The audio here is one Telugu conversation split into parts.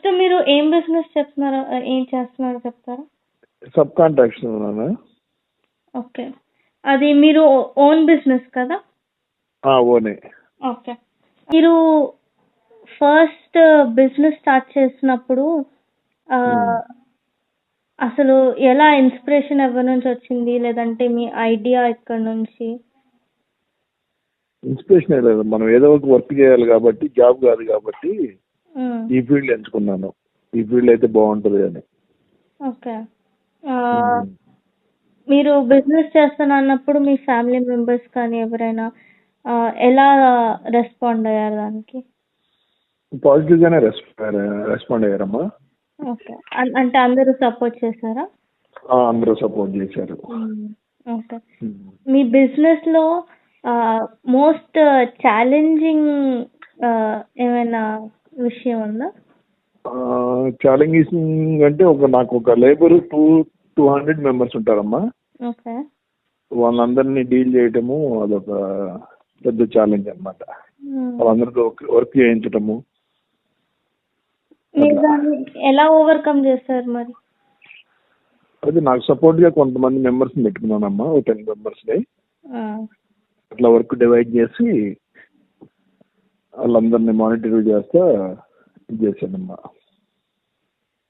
ఫస్ట్ మీరు ఏం బిజినెస్ చేస్తున్నారో ఏం చేస్తున్నారో చెప్తారా? సబ్ కాంట్రాక్ట్స్ ఉన్నానా? ఓకే. అది మీరు ఓన్ బిజినెస్ కదా? ఓనే. ఓకే. మీరు ఫస్ట్ బిజినెస్ స్టార్ట్ చేసినప్పుడు అసలు ఎలా ఇన్స్పిరేషన్ ఎవరి నుంచి వచ్చింది? లేదంటే మీ ఐడియా ఎక్కడి నుంచి? ఇన్స్పిరేషన్ లేదు, మనం ఏదో ఒక వర్క్ చేయాలి కాబట్టి, జాబ్ కాదు కాబట్టి ఈ ఫీల్డ్ ఎంచుకున్నాను. ఈ ఫీల్డ్ అయితే బాగుంటుంది అని. ఓకే. మీరు బిజినెస్ చేస్తాను అన్నప్పుడు మీ ఫ్యామిలీ మెంబర్స్ కానీ ఎవరైనా ఎలా రెస్పాండ్ అయ్యారు దానికి? పాజిటివ్ గానే రెస్పాండ్ అయ్యారమ్మా. ఓకే. అంటే అందరూ సపోర్ట్ చేశారా? అందరూ సపోర్ట్ చేశారు. ఓకే. మీ బిజినెస్ లో మోస్ట్ ఛాలెంజింగ్ ఏమైనా విషయం ఉందా? ఛాలెంజింగ్ అంటే నాకు ఒక లేబర్ 200 మెంబర్స్ ఉంటారమ్మా. ఓకే. వాళ్ళందరినీ డీల్ చేయటము అదొక పెద్ద ఛాలెంజ్ అన్నమాట. వాళ్ళందరితో వర్క్ చేయించటము. మీరు దాన్ని ఎలా ఓవర్కమ్ చేస్తారు మరి? అది నాకు సపోర్ట్ గా కొంతమంది మెంబర్స్ పెట్టుకున్నానమ్మా, ఒక 10 మెంబర్స్ ని. అట్లా వర్క్ డివైడ్ చేసి వాళ్ళందరినీ మానిటర్ చేస్తా చేశానమ్మా.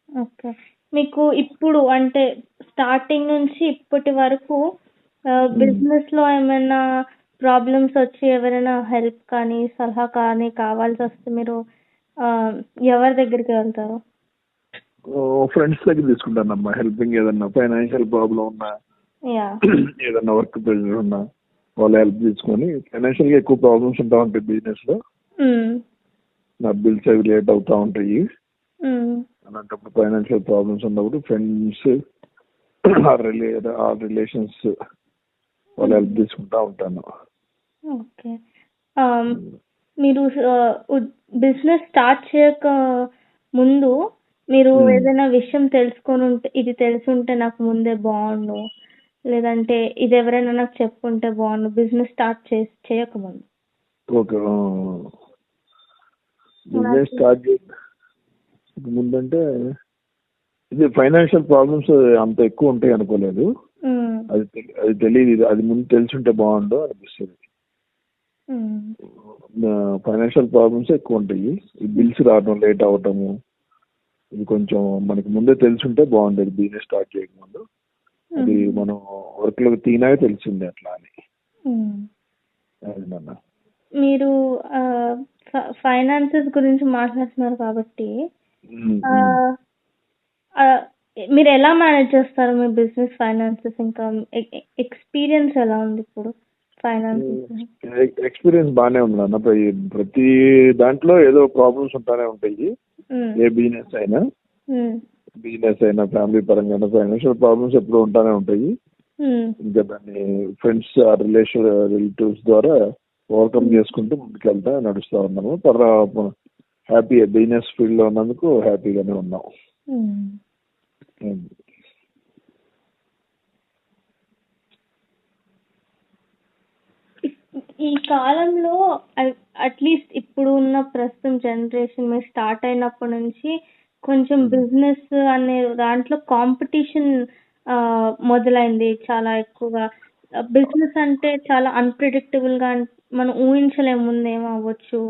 ఓకే. మీకు ఇప్పుడు అంటే స్టార్టింగ్ నుంచి ఇప్పటి వరకు బిజినెస్ లో ఏమైనా ప్రాబ్లమ్స్ వచ్చి ఎవరైనా హెల్ప్ కానీ సలహా కానీ కావాల్సి వస్తే మీరు ఎవరి దగ్గరికి వెళ్తారు? ఫ్రెండ్స్ దగ్గర తీసుకుంటానమ్మా హెల్పింగ్. ఏదన్నా ఫైనాన్షియల్ ప్రాబ్లం ఉన్నా, ఏదన్నా వర్క్ ప్రెషర్ ఉన్నా వాళ్ళ హెల్ప్ తీసుకొని. ఫైనాన్షియల్ గా ఎక్కువ ప్రాబ్లమ్స్ ఉంటా ఉంటాయి బిజినెస్ లో. నా బిల్స్ అవి లేట్ అవుతా ఉంటాయి. అలాంటప్పుడు ఫైనాన్షియల్ ప్రాబ్లమ్స్ ఉన్నప్పుడు ఫ్రెండ్స్ ఆ రిలేషన్స్ వాళ్ళ హెల్ప్ తీసుకుంటా ఉంటాను. ఓకే. మీరు బిజినెస్ స్టార్ట్ చేయక ముందు మీరు ఏదైనా విషయం తెలుసుకొని ఉంటే, ఇది తెలుసుంటే నాకు ముందే బాగుండు, లేదంటే ఇది ఎవరైనా నాకు చెప్పుంటే బాగుండు బిజినెస్ స్టార్ట్ చేయకముందు? ఓకే. బిజినెస్ స్టార్ట్ ముందంటే ఇది ఫైనాన్షియల్ ప్రాబ్లమ్స్ అంత ఎక్కువ ఉంటాయి అనుకోలేదు. అది తెలియదు. అది ముందు తెలుసుంటే బాగుండు అనిపిస్తుంది. ఫైనాన్షియల్ ప్రాబ్లమ్స్ ఎక్కువ ఉంటాయి. ఈ బిల్స్ రావడం లేట్ అవటము, ఇది కొంచెం మనకి ముందే తెలుసుంటే బాగుండేది బిజినెస్ స్టార్ట్ చేయకముందు. అది మనం వర్క్ లో తీనాగా తెలిసింది అట్లా అని. మీరు ఫైనాన్సెస్ గురించి మాట్లాడుతున్నారు కాబట్టి మీరు ఎలా మేనేజ్ చేస్తారు మీ బిజినెస్ ఫైనాన్సెస్? ఇంకా ఎక్స్పీరియన్స్ ఎలా ఉంది ఇప్పుడు ఫైనాన్సెస్? ఎక్స్పీరియన్స్ బాగానే ఉంది అన్న. ప్రతి దాంట్లో ఏదో ప్రాబ్లమ్స్ ఉంటానే ఉంటాయి. ఏ బిజినెస్ అయినా ఫ్యామిలీ పరంగా ఫైనాన్షియల్ ప్రాబ్లమ్స్ ఎప్పుడు ఉంటానే ఉంటాయి. ఇంకా దాన్ని ఫ్రెండ్స్ రిలేటివ్స్ ద్వారా ఓవర్కమ్ చేసుకుంటూ ముందుకెళ్తా నడుస్తా ఉన్నాము. హ్యాపీ బిజినెస్ ఫీల్డ్ లో ఉన్నందుకు హ్యాపీగానే ఉన్నాం. ఈ కాలంలో అట్లీస్ట్ ఇప్పుడు ఉన్న ప్రస్తుతం జనరేషన్ మీరు స్టార్ట్ అయినప్పటి నుంచి కొంచెం బిజినెస్ అనే దాంట్లో కాంపిటీషన్ మొదలైంది చాలా ఎక్కువగా. బిజినెస్ అంటే చాలా అన్ప్రెడిక్టబుల్ గా, మనం ఊహించలేము ముందు ఏమవ్వచ్చు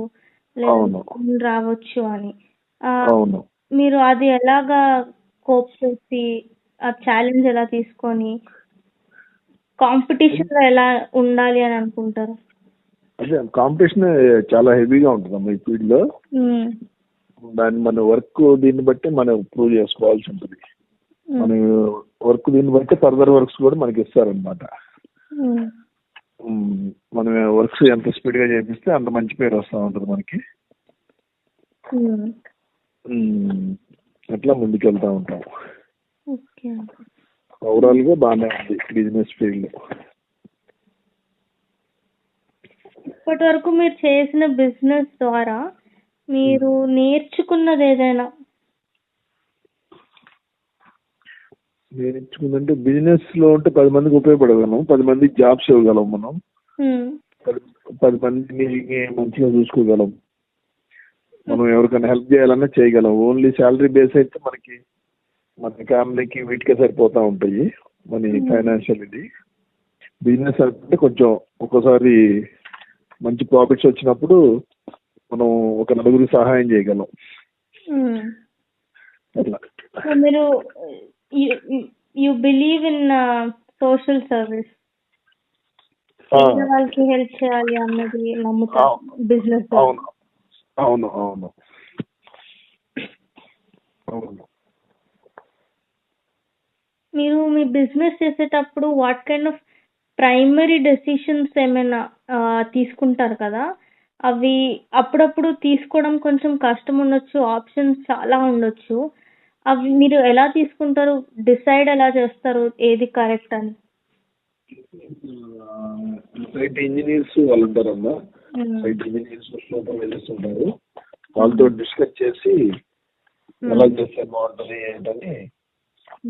లేదా రావచ్చు అని. మీరు అది ఎలాగా కోప్ చేసి ఆ ఛాలెంజ్ ఎలా తీసుకొని కాంపిటీషన్ లో ఎలా ఉండాలి అని అనుకుంటారు? అదే కాంపిటీషన్ చాలా హెవీగా ఉంటుందమ్మా ఈ ఫీల్డ్ లో. దాన్ని మన వర్క్ దీన్ని బట్టి మనం ప్రూవ్ చేసుకోవాల్సి ఉంటుంది. మన వర్క్ దీన్ని బట్టి ఫర్దర్ వర్క్స్ కూడా మనకి ఇస్తారనమాట. మనం వర్క్స్ ఎంత స్పీడ్ గా చేపిస్తే అంత మంచి పేరు వస్తూ ఉంటుంది మనకి. అట్లా ముందుకెళ్తా ఉంటాం. ఓవరాల్ గా బాగానే ఉంది బిజినెస్ ఫీల్డ్. ఇప్పటి వరకు మీరు చేసిన బిజినెస్ ద్వారా మీరు నేర్చుకున్నది ఏదైనా? నేర్చుకుందంటే బిజినెస్ లో ఉంటే 10 మందికి ఉపయోగపడగలం, 10 మందికి జాబ్స్ ఇవ్వగలం, మనం 10 మందిని మంచిగా చూసుకోగలం. మనం ఎవరికైనా హెల్ప్ చేయాలన్నా చేయగలం. ఓన్లీ శాలరీ బేస్ అయితే మనకి మన ఫ్యామిలీకి వీటికే సరిపోతూ ఉంటాయి మన ఫైనాన్షియల్ ఇది. బిజినెస్ అంటే కొంచెం ఒక్కోసారి మంచి ప్రాఫిట్స్ వచ్చినప్పుడు మనం ఒక నలుగురికి సహాయం చేయగలం అట్లా. మీరు you believe in social service, వాళ్ళకి హెల్ప్ చేయాలి అన్నది నమ్ముతారు బిజినెస్. అవును అవును అవును అవును. మీరు మీ బిజినెస్ చేసేటప్పుడు what kind of primary decisions ఏమైనా తీసుకుంటారు కదా, అవి అప్పుడప్పుడు తీసుకోవడం కొంచెం కష్టం ఉండొచ్చు, ఆప్షన్స్ చాలా ఉండొచ్చు. అవి మీరు ఎలా తీసుకుంటారు, డిసైడ్ ఎలా చేస్తారు ఏది కరెక్ట్ అని? సైట్ ఇంజనీర్స్ వాళ్ళు ఉంటారమ్మా, సైట్ ఇంజనీర్స్ సూపర్వైజర్స్ ఉంటారు, వాళ్ళతో డిస్కస్ చేసి ఎలా చేస్తే బాగుంటుంది ఏంటని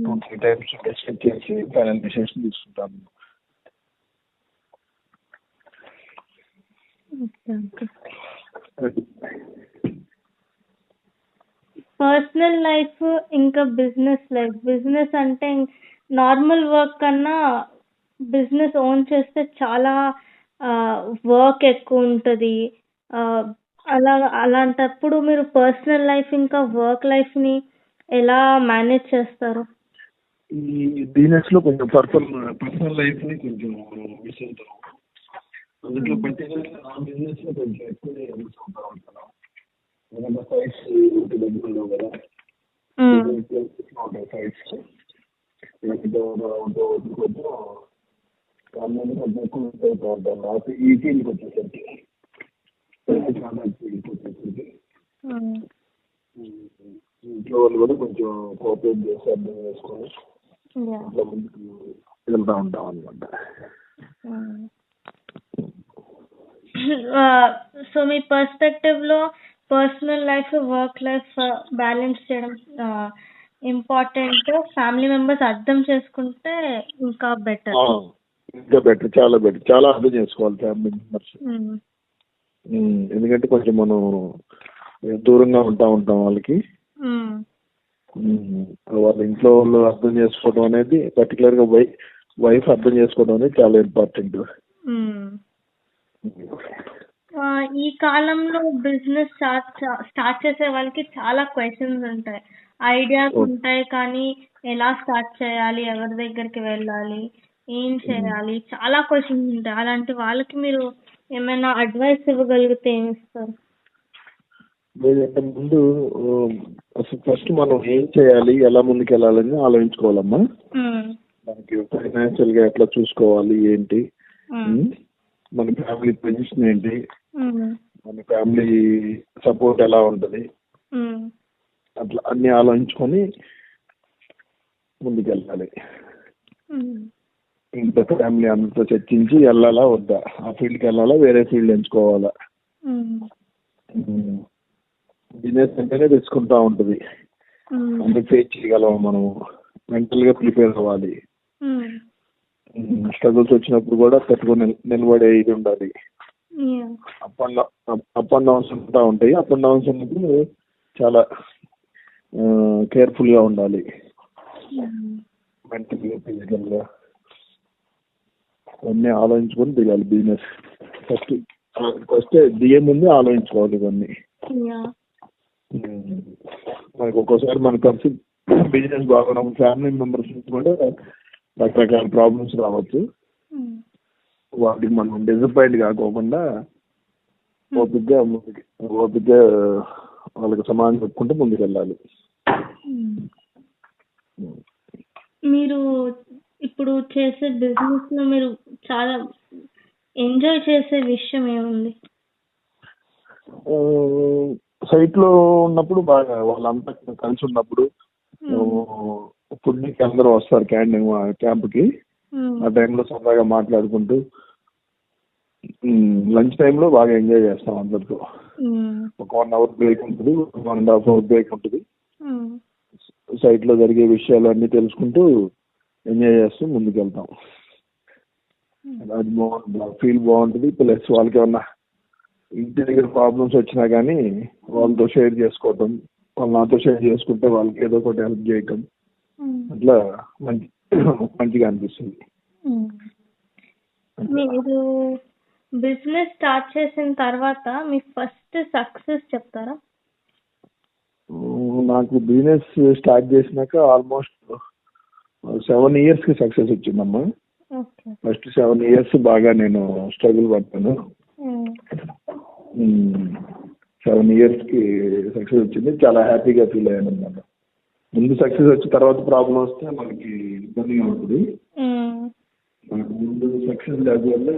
2-3 టైమ్స్ డిస్కస్ చేసి ఫైనల్ డిసిషన్ తీసుకుంటాను. పర్సనల్ లైఫ్ ఇంకా బిజినెస్ లైఫ్. బిజినెస్ అంటే నార్మల్ వర్క్ కన్నా బిజినెస్ ఓన్ చేస్తే చాలా వర్క్ ఎక్కువ ఉంటుంది. అలాంటప్పుడు మీరు పర్సనల్ లైఫ్ ఇంకా వర్క్ లైఫ్ని ఎలా మేనేజ్ చేస్తారు? ఈ బిజినెస్ లో కొంచెం పర్సనల్ లైఫ్ ని కొంచెం మిస్ అవుతాం. అందులో పర్టికులర్గా నా బిజినెస్ లో కొంచెం ఎక్కువ మిస్ అవుతా ఉంటాను. ఎందుకంటే సైట్స్ దగ్గర ఉండవు కదా, సైట్స్ కొంచెం ఫ్యామిలీ కొంచెం ఎక్కువ మిస్ అవుతూ ఉంటాను. నాకు ఈ ఫీల్డ్కి వచ్చేసరికి ఇంట్లో వాళ్ళు కూడా కొంచెం కోఆపరేట్ చేసి అర్థం చేసుకొని ఇట్లా ముందుకు వెళ్తా ఉంటాం అనమాట. సో మీ పర్స్పెక్టివ్ లో personal life work life balance చేయడం ఇంపార్టెంట్. ఫ్యామిలీ మెంబర్స్ అర్థం చేసుకుంటే ఇంకా బెటర్. ఇంకా బెటర్, చాలా బెటర్, చాలా అర్థం చేసుకోవాలి ఫ్యామిలీ మెంబర్స్. ఎందుకంటే కొంచెం మనం దూరంగా ఉంటాం వాళ్ళకి. వాళ్ళ ఇంట్లో వాళ్ళు అర్థం చేసుకోవడం అనేది, పర్టికులర్ గా వైఫ్ అర్థం చేసుకోవడం అనేది చాలా ఇంపార్టెంట్. ఈ కాలంలో బిజినెస్ స్టార్ట్ చేసే వాళ్ళకి చాలా క్వశ్చన్స్ ఉంటాయి, ఐడియాస్ ఉంటాయి, కానీ ఎలా స్టార్ట్ చేయాలి, ఎవరి దగ్గరికి వెళ్ళాలి, ఏం చేయాలి, చాలా క్వశ్చన్స్ ఉంటాయి. అలాంటి వాళ్ళకి మీరు ఏమైనా అడ్వైస్ ఇవ్వగలిగితే ఏమి ఇస్తారు? లేదంటే ముందు ఫస్ట్ మనం ఏం చేయాలి, ఎలా ముందుకు వెళ్ళాలని ఆలోచించుకోవాలమ్మా. మనకి ఫైనాన్షియల్ గా ఎట్లా చూసుకోవాలి, ఏంటి, మన ఫ్యామిలీ పొజిషన్ ఏంటి, మన ఫ్యామిలీ సపోర్ట్ ఎలా ఉంటుంది, అట్లా అన్ని ఆలోచించుకొని ముందుకెళ్ళాలి. ఇంట్లో ఫ్యామిలీ అందరితో చర్చించి వెళ్ళాలా వద్దా, ఆ ఫీల్డ్కి వెళ్ళాలా వేరే ఫీల్డ్ ఎంచుకోవాలా. బిజినెస్ అంటేనే తెచ్చుకుంటా ఉంటుంది, అంటే ఫేస్ చేయగలం మనము, మెంటల్ గా ప్రిపేర్ అవ్వాలి. స్ట్రగుల్స్ వచ్చినప్పుడు కూడా తట్టుకొని నిలబడే ఇది ఉండాలి. అప్ అండ్ డౌన్స్ ఉంటా ఉంటాయి. అప్ అండ్ డౌన్స్ ఉన్నప్పుడు చాలా కేర్ఫుల్ గా ఉండాలి, మెంటల్ గా ఫిజికల్ గా అన్నీ ఆలోచించుకొని దిగాలి. బిజినెస్ ఫస్ట్ దిగే ముందు ఆలోచించుకోవాలి ఇవన్నీ. మనకు ఒక్కోసారి మనకు కలిసి బిజినెస్ బాగున్నప్పుడు ఫ్యామిలీ మెంబర్స్ కూడా రకరకాల ప్రాబ్లమ్స్ రావచ్చు. వాటికి మనం డిసప్పాయింట్ కాకోకుండా ఓపికగా వాళ్ళకి సమాధానం చెప్పుకుంటూ ముందుకు వెళ్ళాలి. మీరు ఇప్పుడు చేసే బిజినెస్ లో మీరు చాలా ఎంజాయ్ చేసే విషయం ఏముంది? సైట్ లో ఉన్నప్పుడు బాగా వాళ్ళంతా కలిసి ఉన్నప్పుడు ఫుడ్ కి అందరూ వస్తారు క్యాంప్ కి. ఆ టైంలో సరదాగా మాట్లాడుకుంటూ లంచ్ టైంలో బాగా ఎంజాయ్ చేస్తాం అందరితో. ఒక 1 hour బ్రేక్ ఉంటుంది, 1.5 hour బ్రేక్ ఉంటుంది. సైట్ లో జరిగే విషయాలు అన్ని తెలుసుకుంటూ ఎంజాయ్ చేస్తూ ముందుకు వెళ్తాం. అది బాగుంటుంది, ఫీల్ బాగుంటుంది. ప్లస్ వాళ్ళకి ఏమన్నా ఇంటి దగ్గర ప్రాబ్లమ్స్ వచ్చినా కానీ వాళ్ళతో షేర్ చేసుకోవటం, వాళ్ళు నాతో షేర్ చేసుకుంటే వాళ్ళకి ఏదో ఒకటి హెల్ప్ చేయటం, అట్లా మంచిగా అనిపిస్తుంది. మీరు బిజినెస్ స్టార్ట్ చేసిన తర్వాత మీ ఫస్ట్ సక్సెస్ చెప్తారా? నాకు బిజినెస్ స్టార్ట్ చేసినాక ఆల్మోస్ట్ 7 years కి సక్సెస్ వచ్చిందమ్మా. ఫస్ట్ 7 years బాగా నేను స్ట్రగుల్ పడ్డాను. 7 years కి సక్సెస్ వచ్చింది, చాలా హ్యాపీగా ఫీల్ అయ్యాను అనమాట. ముందు సక్సెస్ వచ్చి తర్వాత ప్రాబ్లం వస్తే మనకి ఇబ్బందిగా ఉంటుంది. నాకు ముందు సక్సెస్ లేకపోతే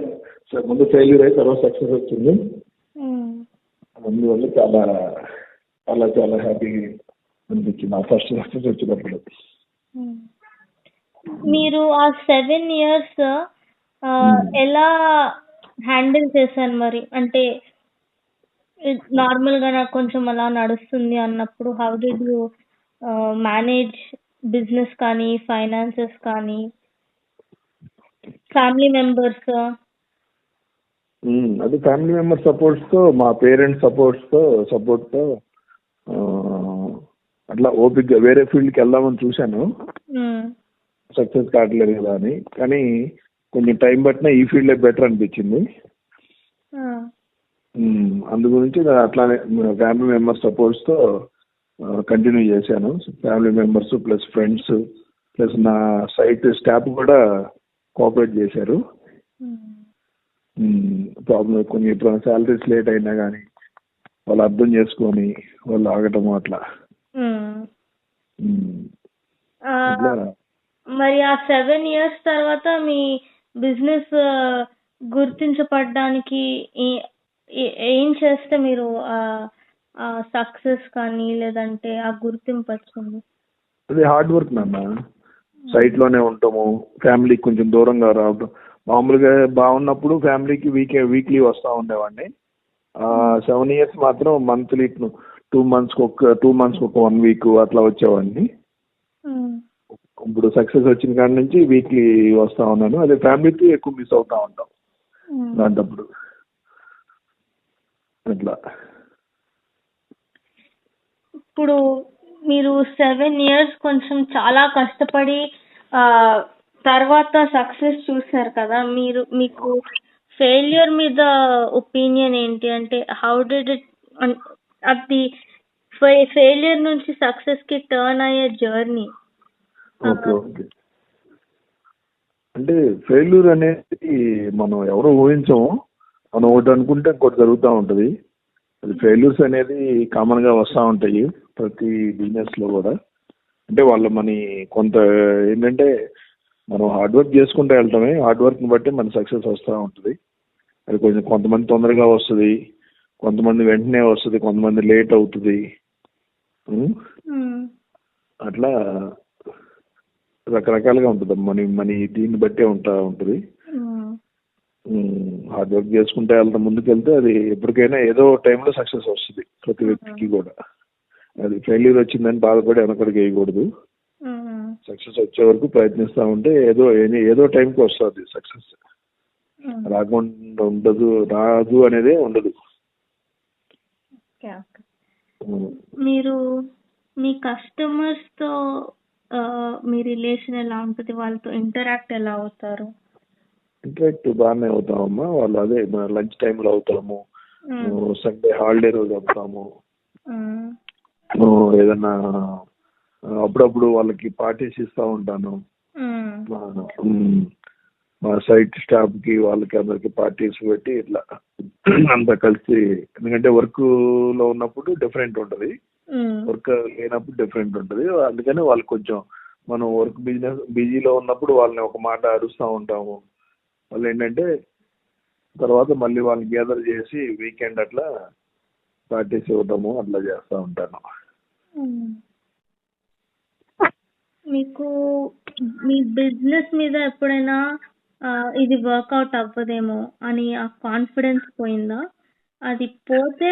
ముందు ఫెయిల్యూర్ అయ్యి తర్వాత సక్సెస్ వచ్చింది. అందువల్ల చాలా చాలా చాలా హ్యాపీగా అనిపించింది ఆ ఫస్ట్ సక్సెస్ వచ్చినప్పుడు. మీరు ఆ 7 years ఎలా హ్యాండిల్ చేశారు మరి? అంటే నార్మల్ గా నాకు కొంచెం అలా నడుస్తుంది అన్నప్పుడు how did you manage business కానీ, ఫైనాన్సెస్ కానీ, ఫ్యామిలీ మెంబర్స్? అది ఫ్యామిలీ మెంబర్ సపోర్ట్స్ తో, మా పేరెంట్స్ సపోర్ట్ తో అట్లా ఓపిక్గా వేరే ఫీల్డ్కి వెళ్దామని చూశాను, సక్సెస్ కావట్లేదు కదా అని. కానీ కొంచెం టైం పట్టినా ఈ ఫీల్డే బెటర్ అనిపించింది. అందు గురించి అట్లానే ఫ్యామిలీ మెంబర్ సపోర్ట్స్ తో కంటిన్యూ చేశాను. Family members plus friends plus నా సైట్ స్టాఫ్ కూడా కోఆపరేట్ చేశారు. ప్రాబ్లం కొన్ని ఎప్పుడైనా శాలరీస్ లేట్ అయినా కానీ వాళ్ళు అర్థం చేసుకొని వాళ్ళు ఆగటము అట్లా. మరి ఆ 7 years తర్వాత మీ బిజినెస్ గుర్తించబడడానికి ఏం చేస్తే మీరు సక్సెస్ కానీ లేదంటే ఆ గుర్తింపు వచ్చింది? అది హార్డ్ వర్క్ నాన్న. సైట్ లోనే ఉంటాము, ఫ్యామిలీకి కొంచెం దూరంగా రావడం. మామూలుగా బాగున్నప్పుడు ఫ్యామిలీకి వీక్లీ వస్తూ ఉండేవాడిని. 7 years మాత్రం మంత్లీ 2 months ఒక 1 week అట్లా వచ్చేవాడిని. ఇప్పుడు సక్సెస్ వచ్చిన కాడి నుంచి వీక్లీ వస్తా ఉన్నాను. అదే ఫ్యామిలీకి ఎక్కువ మిస్ అవుతా ఉంటాం దాంటప్పుడు అట్లా. ఇప్పుడు మీరు 7 years కొంచెం చాలా కష్టపడి తర్వాత సక్సెస్ చూసారు కదా, మీకు ఫెయిల్యూర్ మీద ఒపీనియన్ ఏంటి? అంటే హౌ డిడ్ ఇట్, అది ఫెయిల్యూర్ నుంచి సక్సెస్ కి టర్న్ అయ్యే జర్నీ. ఓకే అంటే ఫెయిల్యూర్ అనేది మనం ఎవరో ఊహించము. మనం ఒకటి అనుకుంటే ఇంకోటి జరుగుతూ ఉంటుంది. అది ఫెయిల్యూర్స్ అనేది కామన్ గా వస్తూ ఉంటాయి ప్రతి బిజినెస్ లో కూడా. అంటే వాళ్ళ కొంత ఏంటంటే మనం హార్డ్ వర్క్ చేసుకుంటూ వెళ్తామే, హార్డ్ వర్క్ ని బట్టి మన సక్సెస్ వస్తూ ఉంటుంది. అది కొంతమంది తొందరగా వస్తుంది, కొంతమంది వెంటనే వస్తుంది, కొంతమంది లేట్ అవుతుంది. అట్లా రకరకాలుగా ఉంటుంది. మనీ దీన్ని బట్టే ఉంటుంది. హార్డ్ వర్క్ చేసుకుంటే వెళ్తాం, ముందుకెళ్తే అది ఎప్పటికైనా ఏదో టైంలో సక్సెస్ వస్తుంది ప్రతి వ్యక్తికి కూడా. అది ఫెయిల్యూర్ వచ్చిందని బాధపడి వెనకడికి వేయకూడదు. సక్సెస్ వచ్చే వరకు ప్రయత్నిస్తూ ఉంటే ఏదో టైంకి వస్తుంది సక్సెస్. రాకుండా రాదు అనేదే ఉండదు. మీరు మీ కస్టమర్స్ తో మీ రిలేషన్ ఎలా ఉంటుంది? వాళ్ళతో ఇంటరాక్ట్ ఎలా అవుతారు? ఇంటరాక్ట్ బాగానే అవుతామమ్మా. వాళ్ళు అదే లంచ్ టైంలో అవుతాము, సండే హాలిడే రోజు అవుతాము, ఏదన్నా అప్పుడప్పుడు వాళ్ళకి పార్టీస్ ఇస్తూ ఉంటాను. మా సైట్ స్టాఫ్ కి వాళ్ళకి అందరికి పార్టీస్ పెట్టి ఇట్లా అంతా కలిసి. ఎందుకంటే వర్క్ లో ఉన్నప్పుడు డిఫరెంట్ ఉంటుంది, వర్క్ లేనప్పుడు డిఫరెంట్ ఉంటుంది. అందుకని వాళ్ళకి కొంచెం మనం వర్క్ బిజీలో ఉన్నప్పుడు వాళ్ళని ఒక మాట అరుస్తూ ఉంటాము. వాళ్ళు ఏంటంటే తర్వాత మళ్ళీ వాళ్ళని గ్యాదర్ చేసి వీకెండ్ అట్లా పార్టీస్ ఇవ్వటము అట్లా చేస్తూ ఉంటాను. మీకు మీ బిజినెస్ మీద ఎప్పుడైనా ఇది వర్కౌట్ అవ్వదేమో అని ఆ కాన్ఫిడెన్స్ పోయిందా? అది పోతే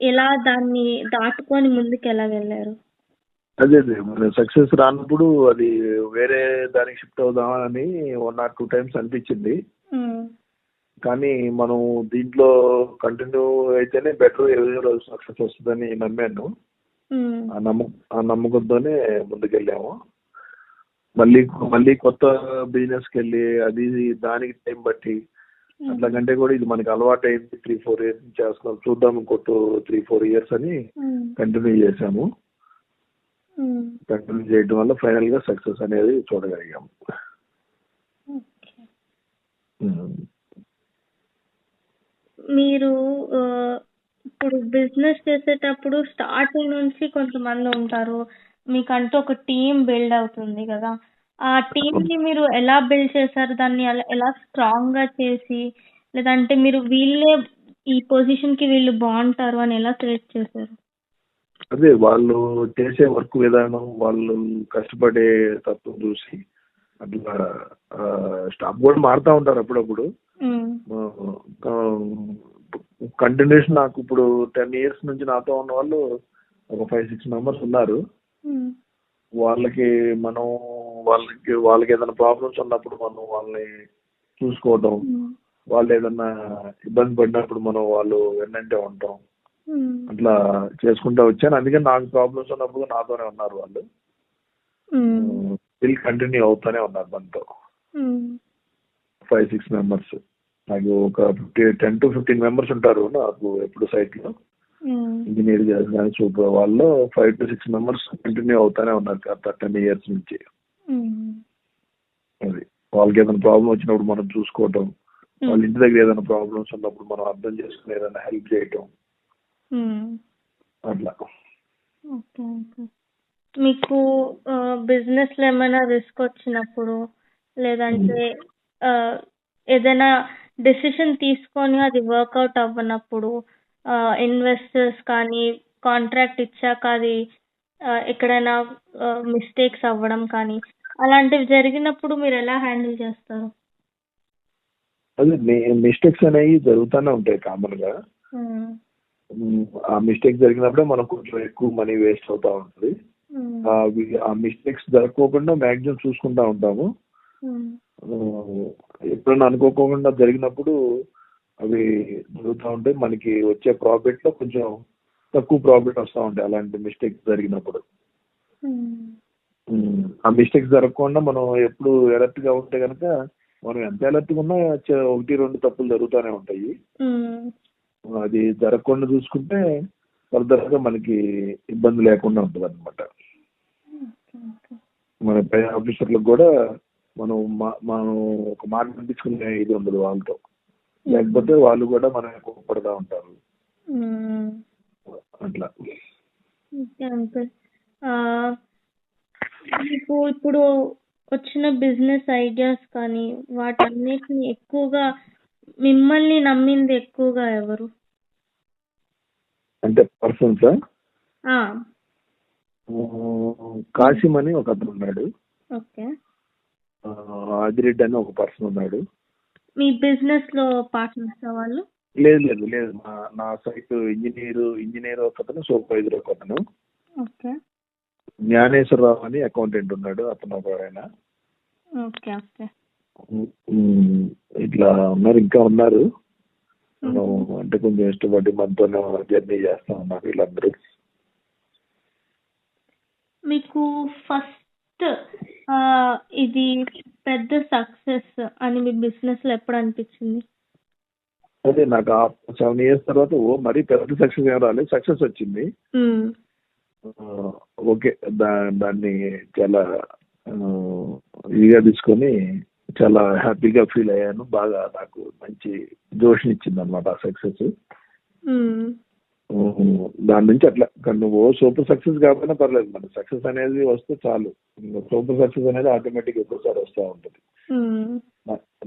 ఎలా దాన్ని దాటుకొని ముందుకు ఎలా వెళ్ళారు? అదే సక్సెస్ రానప్పుడు అది వేరే దానికి షిఫ్ట్ అవుదామని 1 or 2 times అనిపించింది. కానీ మనం దీంట్లో కంటిన్యూ అయితేనే బెటర్, ఏదో సక్సెస్ వస్తుందని నమ్మాను. ఆ నమ్మకంతోనే ముందుకెళ్ళాము. మళ్ళీ మళ్ళీ కొత్త బిజినెస్కి వెళ్ళి అది దానికి టైం బట్టి అట్లాగంటే కూడా ఇది మనకి అలవాటు అయింది, 3-4 years నుంచి చేస్తున్నాం, చూద్దాం ఇంకొక 3-4 years అని కంటిన్యూ చేసాము. కంటిన్యూ చేయడం వల్ల ఫైనల్ గా సక్సెస్ అనేది చూడగలిగాము. మీరు ఇప్పుడు బిజినెస్ చేసేటప్పుడు స్టార్టింగ్ నుంచి కొంతమంది ఉంటారు, మీకంటూ ఒక టీం బిల్డ్ అవుతుంది కదా, ఆ టీంని మీరు ఎలా బిల్డ్ చేశారు? దాన్ని ఎలా స్ట్రాంగ్ గా చేసి, లేదంటే మీరు వీళ్ళే ఈ పొజిషన్ కి వీళ్ళు బాగుంటారు అని ఎలా సెలెక్ట్ చేశారు? అదే వాళ్ళు చేసే వర్క్ విధానం, వాళ్ళు కష్టపడే తత్వం చూసి అట్లా స్టాఫ్ కూడా మారుతూ ఉంటారు అప్పుడప్పుడు. కంటిన్యూషన్ నాకు ఇప్పుడు 10 years నుంచి నాతో ఉన్న వాళ్ళు ఒక 5-6 members ఉన్నారు. వాళ్ళకి ఏదైనా ప్రాబ్లమ్స్ ఉన్నప్పుడు మనం వాళ్ళని చూసుకోవటం, వాళ్ళు ఏదన్నా ఇబ్బంది పడినప్పుడు మనం వాళ్ళు వెన్నంటే ఉంటాం, అట్లా చేసుకుంటా వచ్చాను. అందుకని నాకు ప్రాబ్లమ్స్ ఉన్నప్పుడు నాతోనే ఉన్నారు వాళ్ళు. స్టిల్ కంటిన్యూ అవుతానే ఉన్నారు మనతో. 5-6 members, నాకు ఒక 10-15 members ఉంటారు నాకు ఎప్పుడు సైట్ లో. ఇంజనీర్ కానీ సూపర్ వాళ్ళు 5-6 members కంటిన్యూ అవుతానే ఉన్నారు గత 10 years నుంచి. అది వాళ్ళకి ఏదైనా ప్రాబ్లం వచ్చినప్పుడు మనం చూసుకోవటం, వాళ్ళ ఇంటి దగ్గర ఏదైనా ప్రాబ్లమ్స్ ఉన్నప్పుడు మనం అర్థం చేసుకుని ఏదైనా హెల్ప్ చేయటం, అట్లా. మీకు బిజినెస్ లో ఏమైనా రిస్క్ వచ్చినప్పుడు, లేదంటే ఏదైనా డెసిషన్ తీసుకొని అది వర్కౌట్ అవ్వనప్పుడు, ఇన్వెస్టర్స్ కానీ కాంట్రాక్ట్ ఇచ్చాక అది ఎక్కడైనా మిస్టేక్స్ అవ్వడం కానీ అలాంటివి జరిగినప్పుడు మీరు ఎలా హ్యాండిల్ చేస్తారు? అదే మిస్టేక్స్ అనేవి జరుగుతూనే ఉంటాయి కామన్ గా. ఆ మిస్టేక్ జరిగినప్పుడే మనం కొంచెం ఎక్కువ మనీ వేస్ట్ అవుతా ఉంటుంది. ఆ మిస్టేక్స్ జరగకోకుండా మ్యాక్సిమం చూసుకుంటా ఉంటాము. ఎప్పుడైనా అనుకోకుండా జరిగినప్పుడు అవి జరుగుతూ ఉంటాయి, మనకి వచ్చే ప్రాఫిట్ లో కొంచెం తక్కువ ప్రాఫిట్ వస్తూ ఉంటాయి అలాంటి మిస్టేక్స్ జరిగినప్పుడు. ఆ మిస్టేక్స్ జరగకుండా మనం ఎప్పుడు అలర్ట్ గా ఉంటే కనుక, మనం ఎంత అలర్ట్ గా ఉన్నా 1-2 తప్పులు జరుగుతూనే ఉంటాయి. అది జరగకుండా చూసుకుంటే ఫర్దర్ గా మనకి ఇబ్బంది లేకుండా ఉంటుంది అనమాట. మన పై ఆఫీసర్లకు కూడా మనం ఒక మాట పంపించుకునే ఇది ఉండదు వాళ్ళతో, లేకపోతే వాళ్ళు కూడా మనం కోపడతా ఉంటారు అట్లా. మీకు ఇప్పుడు వచ్చిన బిజినెస్ ఐడియాస్ కానీ వాటన్నిటిని ఎక్కువగా మిమ్మల్ని నమ్మింది ఎక్కువగా ఎవరు? అంటే పర్సన్స్ కాసిం అని ఒక అతను ఉన్నాడు, ఆదిరెడ్డి అని ఒక పర్సన్ ఉన్నాడు. మీ బిజినెస్ లో పార్ట్నర్స్ వాళ్ళు? లేదు, నా సైట్ ఇంజనీర్ ఒక అతను, సూపర్వైజర్ ఒక అతను, జ్ఞానేశ్వరరావు అని అకౌంటెంట్ ఉన్నాడు, అతను ఒక ఆయన. ఇట్లా ఉన్నారు, ఇంకా ఉన్నారు. అంటే కొంచెం ఇష్టపడి మనతోనే జర్నీ చేస్తా ఉన్నారు వీళ్ళందరూ. మీకు ఫస్ట్ ఇది పెద్ద సక్సెస్ అని మీ బిజినెస్ లో ఎప్పుడు అనిపించింది? అదే నాకు 7 years తర్వాత మరీ పెద్ద సక్సెస్ ఏం రాలేదు, సక్సెస్ వచ్చింది. ఓకే, దాన్ని చాలా ఇదిగా తీసుకొని చాలా హ్యాపీగా ఫీల్ అయ్యాను. బాగా నాకు మంచి జోష్నిచ్చింది అనమాట ఆ సక్సెస్. దాని నుంచి అట్లా నువ్వు సూపర్ సక్సెస్ కాకపోయినా పర్లేదు, మన సక్సెస్ అనేది వస్తే చాలు. సూపర్ సక్సెస్ అనేది ఆటోమేటిక్ ఒక్కోసారి వస్తూ ఉంటుంది,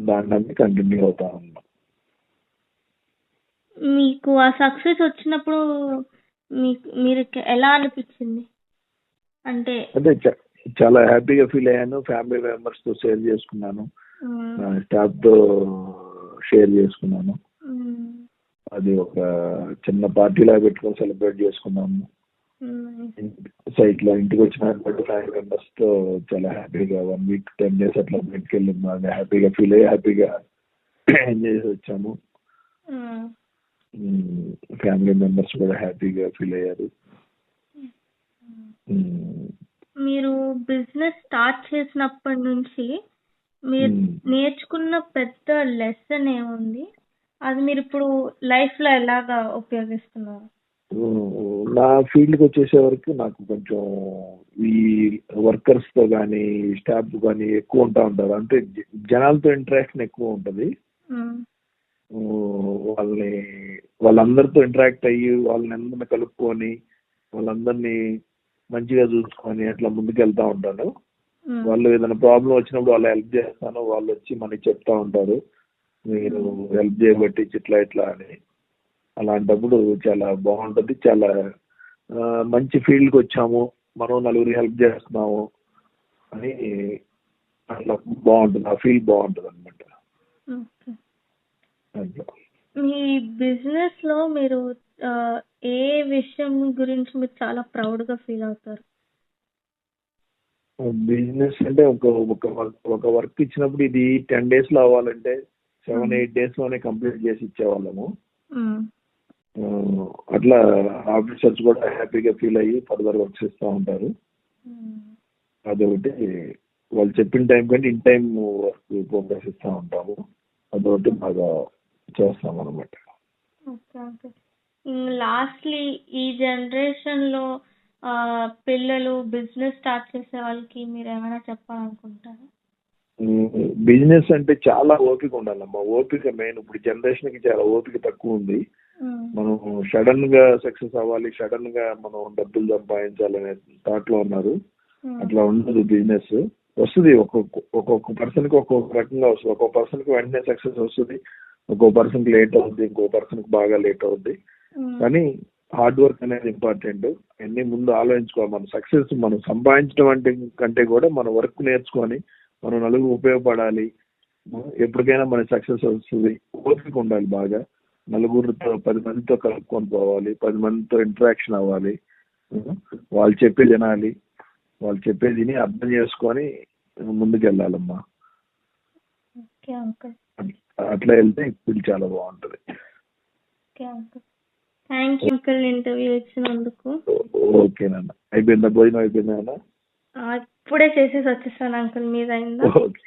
దాన్ని కంటిన్యూ అవుతా ఉన్నాం. మీకు ఆ సక్సెస్ వచ్చినప్పుడు మీరు ఎలా అనిపించింది? అంటే చాలా హ్యాపీగా ఫీల్ అయ్యాను. ఫ్యామిలీ మెంబర్స్ తో షేర్ చేసుకున్నాను, స్టాఫ్ తో షేర్ చేసుకున్నాను. అది ఒక చిన్న పార్టీలా పెట్టుకొని సెలబ్రేట్ చేసుకున్నాము సైట్ లో. ఇంటికి వచ్చిన ఫ్యామిలీ మెంబర్స్ తో చాలా హ్యాపీగా 1 week 10 days అట్లా బయటకు వెళ్ళి బాగా హ్యాపీగా ఫీల్ అయ్యి హ్యాపీగా ఎంజాయ్ చేసి వచ్చాము. మ్మ్. ఫ్యామిలీ మెంబర్స్ కూడా హ్యాపీగా ఫీల్ అయ్యారు. మీరు బిజినెస్ స్టార్ట్ చేసినప్పటి నుంచి మీరు నేర్చుకున్న పెద్ద లెసన్ ఏముంది? అది మీరు ఇప్పుడు లైఫ్ లో ఎలాగా ఉపయోగిస్తున్నారు? నా ఫీల్డ్కి వచ్చేసే వరకు నాకు కొంచెం ఈ వర్కర్స్ తో కానీ స్టాఫ్ కానీ ఎక్కువ ఉంటారు. అంటే జనాలతో ఇంటరాక్షన్ ఎక్కువ ఉంటుంది. మ్మ్. వాళ్ళందరితో ఇంటరాక్ట్ అయ్యి వాళ్ళని అందరిని కలుపుకొని వాళ్ళందరినీ మంచిగా చూసుకొని అట్లా ముందుకెళ్తా ఉంటాను. మ్మ్. వాళ్ళు ఏదైనా ప్రాబ్లం వచ్చినప్పుడు వాళ్ళు హెల్ప్ చేస్తాను. వాళ్ళు వచ్చి మనకి చెప్తా ఉంటారు, మీరు హెల్ప్ చేయబట్టి ఇట్లా ఇట్లా అని. అలాంటప్పుడు చాలా బాగుంటుంది. చాలా మంచి ఫీల్డ్కి వచ్చాము, మనం నలుగురికి హెల్ప్ చేస్తున్నాము అని అట్లా బాగుంటుంది. ఆ ఫీల్ బాగుంటుంది అనమాట. ఓకే. అట్లా మీ బిజినెస్ లో మీరు ఆ, ఏ విషయం గురించి మీరు చాలా ప్రౌడ్ గా ఫీల్ అవుతారు? బిజినెస్ అంటే ఒక వర్క్ ఇచ్చినప్పుడు ఇది 10 days లో అవ్వాలంటే 7-8 days లోనే కంప్లీట్ చేసి ఇచ్చేవాళ్ళము. మ్మ్. అట్లా ఆఫీసర్స్ కూడా హ్యాపీగా ఫీల్ అయ్యి ఫర్దర్ వర్క్స్ ఇస్తూ ఉంటారు. మ్మ్. అదొకటి, వాళ్ళు చెప్పిన టైం కంటే ఇన్ టైం వర్క్ ప్రోగ్రెస్ ఇస్తూ ఉంటాము. అదొకటి బాగా చేస్తాం అనమాట. ఓకే. ఓకే. లాస్ట్లీ ఈ జనరేషన్ లో పిల్లలు బిజినెస్ స్టార్ట్ చేసే వాళ్ళకి మీరు ఏమైనా చెప్పాలనుకుంటారా? బిజినెస్ అంటే చాలా ఓపిక ఉండాలమ్మా. ఓపిక మెయిన్. ఇప్పుడు జనరేషన్ కి చాలా ఓపిక తక్కువ ఉంది. మ్మ్. మనం సడన్ గా సక్సెస్ అవ్వాలి, సడన్ గా మనం డబ్బులు సంపాదించాలనే థాట్ లో ఉన్నారు. మ్మ్. అట్లా ఉండదు. బిజినెస్ వస్తుంది, ఒక్కొక్క పర్సన్ కి ఒక్కొక్క రకంగా వస్తుంది. ఒక్కొక్క పర్సన్ కి వెంటనే సక్సెస్ వస్తుంది, ఒక్కొక్క పర్సన్ కి లేట్ అవుద్ది, ఇంకో పర్సన్ కి బాగా లేట్ అవుద్ది. మ్మ్. కానీ హార్డ్ వర్క్ అనేది ఇంపార్టెంట్. అన్ని ముందు ఆలోచించుకోవాలి. మన సక్సెస్ మనం సంపాదించడం అంటే కంటే కూడా మన వర్క్ నేర్చుకొని మనం నలుగురు ఉపయోగపడాలి. ఎప్పటికైనా మన సక్సెస్ వస్తుంది. ఓపిక ఉండాలి బాగా. నలుగురితో 10 మందితో కలుపుకొని పోవాలి, 10 మందితో ఇంటరాక్షన్ అవ్వాలి. వాళ్ళు చెప్పేది వినాలి, వాళ్ళు చెప్పేది విని అర్థం చేసుకొని ముందుకు వెళ్ళాలమ్మా. Okay uncle. అట్లా వెళ్తే ఇప్పుడు చాలా బాగుంటది. Okay uncle. Thank you uncle interview ఇచ్చినందుకు. ఓకేనన్నా. అయిపోయిందా? భోజనం అయిపోయిందా? ఇప్పుడే చేసేసి వచ్చేసాను అంకుల్. మీద అయిందా? ఓకే.